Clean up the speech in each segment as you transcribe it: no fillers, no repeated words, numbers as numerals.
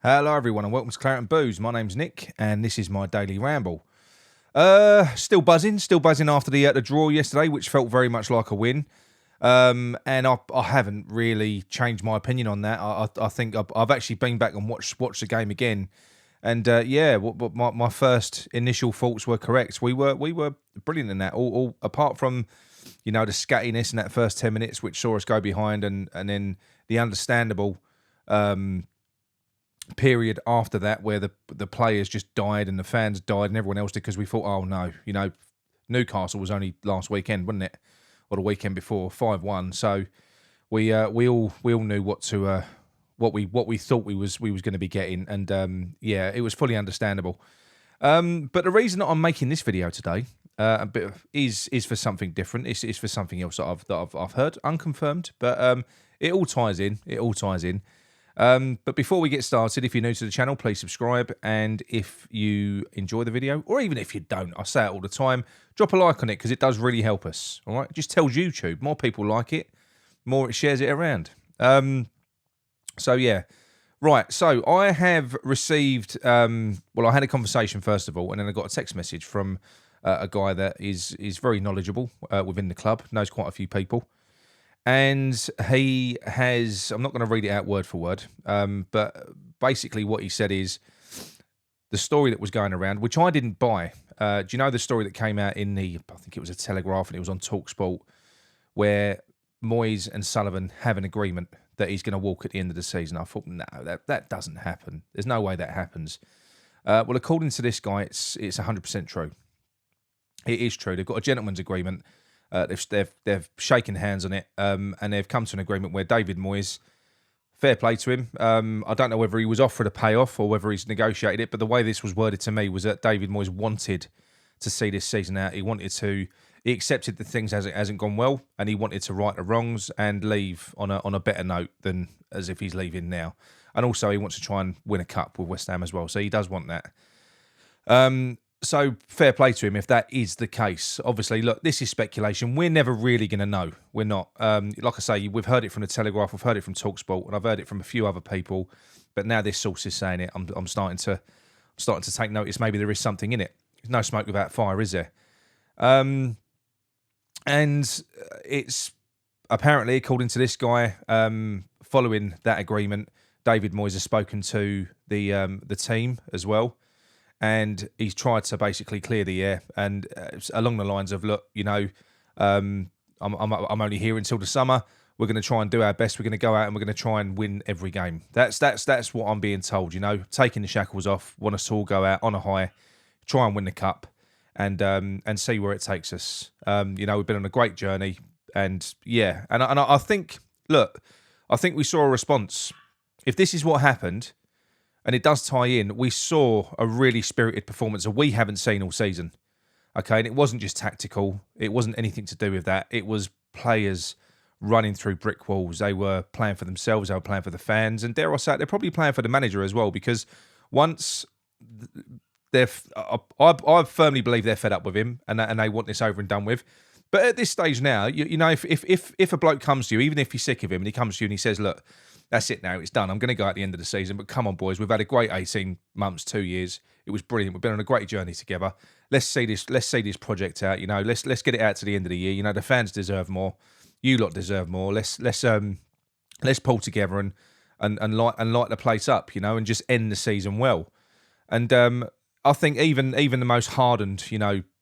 Hello everyone and welcome to Claret and Booze. My name's Nick and this is my daily ramble. Still buzzing after the draw yesterday, which felt very much like a win. And I haven't really changed my opinion on that. I think I've actually been back and watched the game again. And my first initial thoughts were correct. We were brilliant in that. All apart from the scattiness in that first 10 minutes, which saw us go behind, and then the understandable period after that where the players just died and the fans died and everyone else did, because we thought, oh no, Newcastle was only last weekend, wasn't it, or the weekend before, 5-1. So we all knew what we thought we was going to be getting, and it was fully understandable. But the reason that I'm making this video today is for something different. It's for something else that I've heard, unconfirmed, but it all ties in. But before we get started, if you're new to the channel, please subscribe. And if you enjoy the video, or even if you don't, I say it all the time, drop a like on it because it does really help us. All right, it just tells YouTube more people like it, more it shares it around. So yeah, right. So I have received. I had a conversation first of all, and then I got a text message from a guy that is very knowledgeable within the club, knows quite a few people. And he has, I'm not going to read it out word for word, but basically what he said is the story that was going around, which I didn't buy. Do you know the story that came out in I think it was a Telegraph and it was on TalkSport, where Moyes and Sullivan have an agreement that he's going to walk at the end of the season? I thought, no, that doesn't happen. There's no way that happens. Well, according to this guy, it's 100% true. It is true. They've got a gentleman's agreement. They've shaken hands on it, and they've come to an agreement where David Moyes, fair play to him. I don't know whether he was offered a payoff or whether he's negotiated it, but the way this was worded to me was that David Moyes wanted to see this season out. He accepted that things hasn't gone well, and he wanted to right the wrongs and leave on a better note than as if he's leaving now. And also he wants to try and win a cup with West Ham as well, so he does want that. So fair play to him if that is the case. Obviously, look, this is speculation. We're never really going to know. We're not. Like I say, we've heard it from the Telegraph, we've heard it from TalkSport, and I've heard it from a few other people. But now this source is saying it. I'm starting to take notice. Maybe there is something in it. There's no smoke without fire, is there? And it's apparently, according to this guy, following that agreement, David Moyes has spoken to the team as well. And he's tried to basically clear the air, and along the lines of, look, I'm only here until the summer. We're going to try and do our best. We're going to go out and we're going to try and win every game. That's what I'm being told. Taking the shackles off, want us to all go out on a high, try and win the cup, and see where it takes us. We've been on a great journey, and yeah, and I think, look, I think we saw a response. If this is what happened, and it does tie in, we saw a really spirited performance that we haven't seen all season. Okay, and it wasn't just tactical. It wasn't anything to do with that. It was players running through brick walls. They were playing for themselves. They were playing for the fans. And dare I say it, they're probably playing for the manager as well, because once I firmly believe they're fed up with him and they want this over and done with. But at this stage now, if a bloke comes to you, even if you're sick of him, and he comes to you and he says, look, that's it now, it's done, I'm going to go at the end of the season, but come on, boys, we've had a great 18 months, 2 years. It was brilliant. We've been on a great journey together. Let's see this project out. Let's get it out to the end of the year. The fans deserve more. You lot deserve more. Let's pull together and light the place up, and just end the season well. And I think even the most hardened,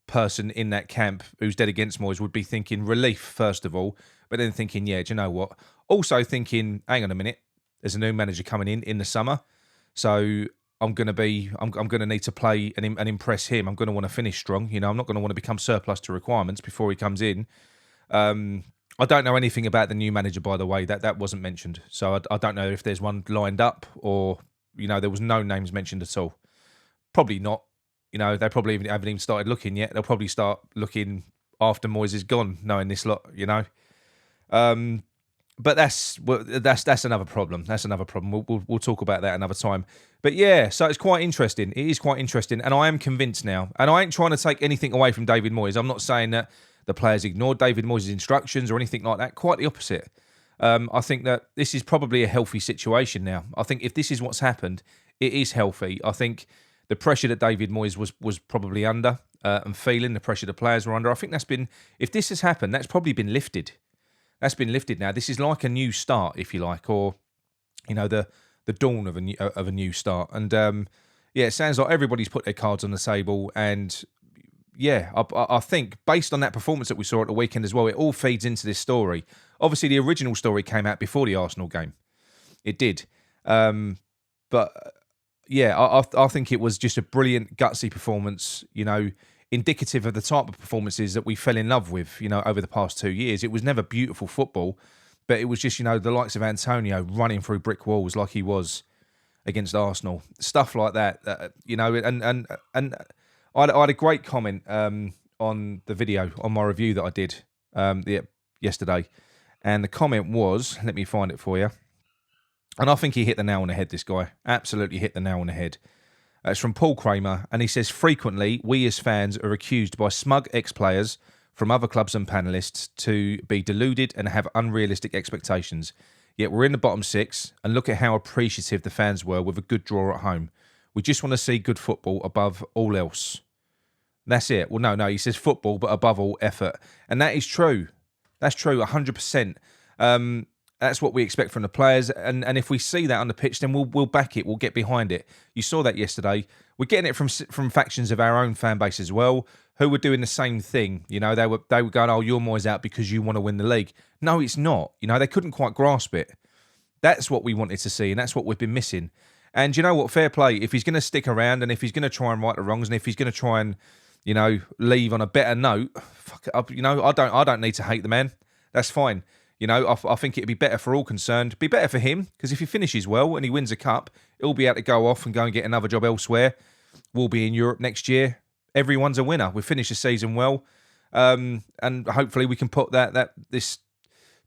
person in that camp who's dead against Moyes would be thinking relief first of all, but then thinking, yeah, do you know what? Also thinking, hang on a minute, there's a new manager coming in the summer, so I'm going to need to play and impress him. I'm going to want to finish strong. I'm not going to want to become surplus to requirements before he comes in. I don't know anything about the new manager, by the way. That wasn't mentioned, so I don't know if there's one lined up or there was no names mentioned at all. Probably not. They probably haven't even started looking yet. They'll probably start looking after Moyes is gone, knowing this lot, But that's another problem. That's another problem. We'll talk about that another time. But yeah, so it's quite interesting. It is quite interesting, and I am convinced now. And I ain't trying to take anything away from David Moyes. I'm not saying that the players ignored David Moyes' instructions or anything like that. Quite the opposite. I think that this is probably a healthy situation now. I think if this is what's happened, It is healthy. I think the pressure that David Moyes was probably under and feeling, the pressure the players were under, I think that's been, if this has happened, that's probably been lifted. That's been lifted now. This is like a new start, if you like, or, the dawn of a new start. And, it sounds like everybody's put their cards on the table. And, I think based on that performance that we saw at the weekend as well, it all feeds into this story. Obviously, the original story came out before the Arsenal game. It did. But I think it was just a brilliant, gutsy performance, indicative of the type of performances that we fell in love with, over the past 2 years. It was never beautiful football, but it was just, the likes of Antonio running through brick walls like he was against Arsenal. Stuff like that, and I had a great comment on the video, on my review that I did yesterday. And the comment was, let me find it for you. And I think he hit the nail on the head, this guy. Absolutely hit the nail on the head. It's from Paul Kramer, and he says, frequently, we as fans are accused by smug ex-players from other clubs and panellists to be deluded and have unrealistic expectations. Yet we're in the bottom six, and look at how appreciative the fans were with a good draw at home. We just want to see good football above all else. That's it. Well, no, he says football, but above all, effort. And that is true. That's true, 100%. That's what we expect from the players, and if we see that on the pitch, then we'll back it. We'll get behind it. You saw that yesterday. We're getting it from factions of our own fan base as well, who were doing the same thing. They were going, "Oh, you're Moyes out because you want to win the league." No, it's not. They couldn't quite grasp it. That's what we wanted to see, and that's what we've been missing. And you know what? Fair play. If he's going to stick around, and if he's going to try and right the wrongs, and if he's going to try and leave on a better note, fuck it up. I don't need to hate the man. That's fine. I think it'd be better for all concerned. Be better for him, because if he finishes well and he wins a cup, he'll be able to go off and go and get another job elsewhere. We'll be in Europe next year. Everyone's a winner. We've finished the season well, and hopefully we can put this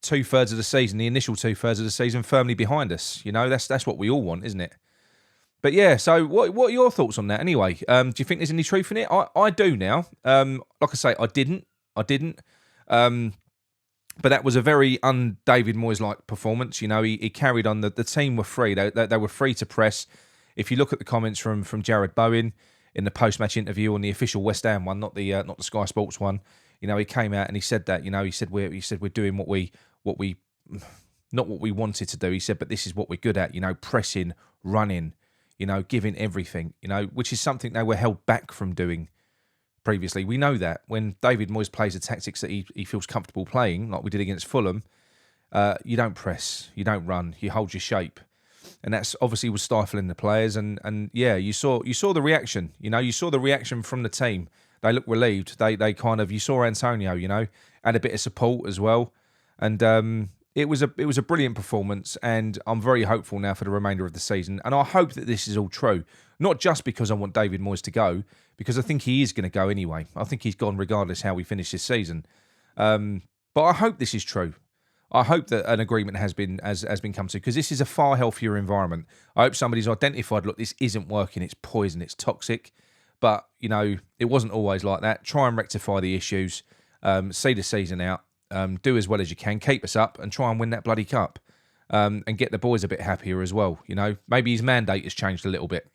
2/3 of the season, the initial 2/3 of the season, firmly behind us. That's what we all want, isn't it? But yeah, so what are your thoughts on that anyway? Do you think there's any truth in it? I do now. Like I say, I didn't. But that was a very un-David Moyes-like performance. He carried on. The team were free. They were free to press. If you look at the comments from Jared Bowen in the post-match interview on the official West Ham one, not the Sky Sports one, he came out and he said that. He said we're doing what we not what we wanted to do. He said, but this is what we're good at. Pressing, running, giving everything. Which is something they were held back from doing previously. We know that when David Moyes plays the tactics that he feels comfortable playing, like we did against Fulham, you don't press, you don't run, you hold your shape, and that's obviously was stifling the players. And you saw the reaction. You saw the reaction from the team. They looked relieved. They kind of, you saw Antonio, had a bit of support as well, and it was a brilliant performance. And I'm very hopeful now for the remainder of the season. And I hope that this is all true, not just because I want David Moyes to go, because I think he is going to go anyway. I think he's gone regardless how we finish this season. But I hope this is true. I hope that an agreement has been come to, because this is a far healthier environment. I hope somebody's identified, look, this isn't working, it's poison, it's toxic. But, it wasn't always like that. Try and rectify the issues, see the season out, do as well as you can, keep us up and try and win that bloody cup, and get the boys a bit happier as well. Maybe his mandate has changed a little bit.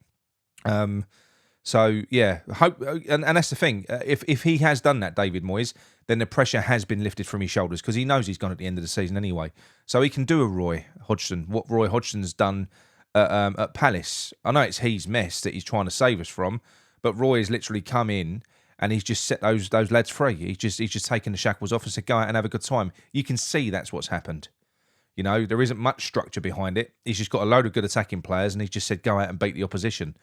So yeah, hope, and that's the thing. If he has done that, David Moyes, then the pressure has been lifted from his shoulders, because he knows he's gone at the end of the season anyway. So he can do a Roy Hodgson, what Roy Hodgson's done at Palace. I know it's his mess that he's trying to save us from, but Roy has literally come in and he's just set those lads free. He's just taken the shackles off and said, go out and have a good time. You can see that's what's happened. There isn't much structure behind it. He's just got a load of good attacking players, and he's just said, go out and beat the opposition.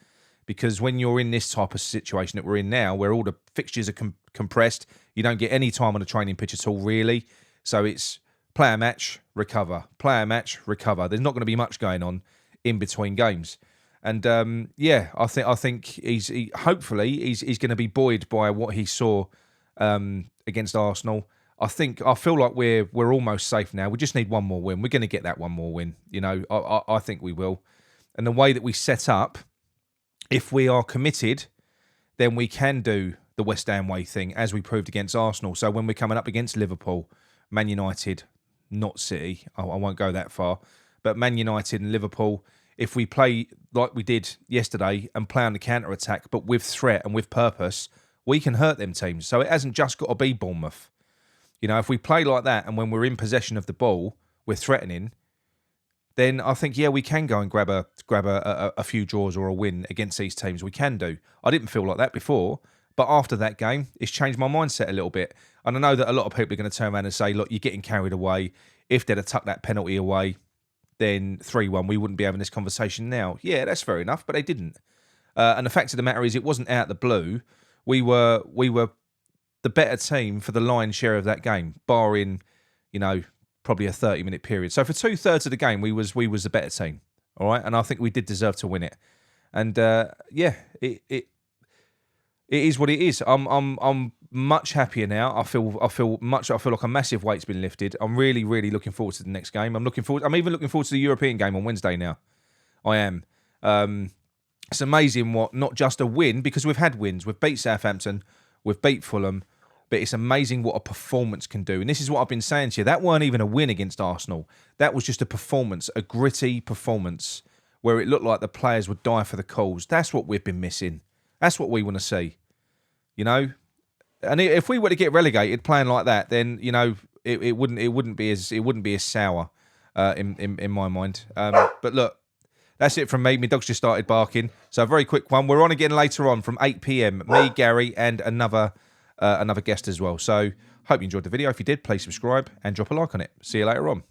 Because when you're in this type of situation that we're in now, where all the fixtures are compressed, you don't get any time on the training pitch at all, really. So it's play a match, recover. Play a match, recover. There's not going to be much going on in between games. And I think he's hopefully going to be buoyed by what he saw against Arsenal. I feel like we're almost safe now. We just need one more win. We're going to get that one more win. I think we will. And the way that we set up, if we are committed, then we can do the West Ham way thing, as we proved against Arsenal. So when we're coming up against Liverpool, Man United, not City, I won't go that far, but Man United and Liverpool, if we play like we did yesterday and play on the counter-attack, but with threat and with purpose, we can hurt them teams. So it hasn't just got to be Bournemouth. You know, if we play like that and when we're in possession of the ball, we're threatening, then I think, yeah, we can go and grab a few draws or a win against these teams. We can do. I didn't feel like that before, but after that game, it's changed my mindset a little bit. And I know that a lot of people are going to turn around and say, look, you're getting carried away. If they'd have tucked that penalty away, then 3-1, we wouldn't be having this conversation now. Yeah, that's fair enough, but they didn't. And the fact of the matter is, it wasn't out of the blue. We were the better team for the lion's share of that game, barring, you know, probably a 30-minute period. So for 2/3 of the game, we was the better team. All right, and I think we did deserve to win it. And yeah, it is what it is. I'm much happier now. I feel like a massive weight's been lifted. I'm really looking forward to the next game. I'm even looking forward to the European game on Wednesday now. I am. It's amazing what not just a win, because we've had wins. We've beat Southampton, we've beat Fulham, but it's amazing what a performance can do. And this is what I've been saying to you. That weren't even a win against Arsenal. That was just a performance, a gritty performance where it looked like the players would die for the cause. That's what we've been missing. That's what we want to see. You know? And if we were to get relegated playing like that, then, you know, it wouldn't be as sour in my mind. But look, that's it from me. My dog's just started barking. So a very quick one. We're on again later on from 8 p.m. Me, Gary, and another guest as well. So hope you enjoyed the video. If you did, please subscribe and drop a like on it. See you later on.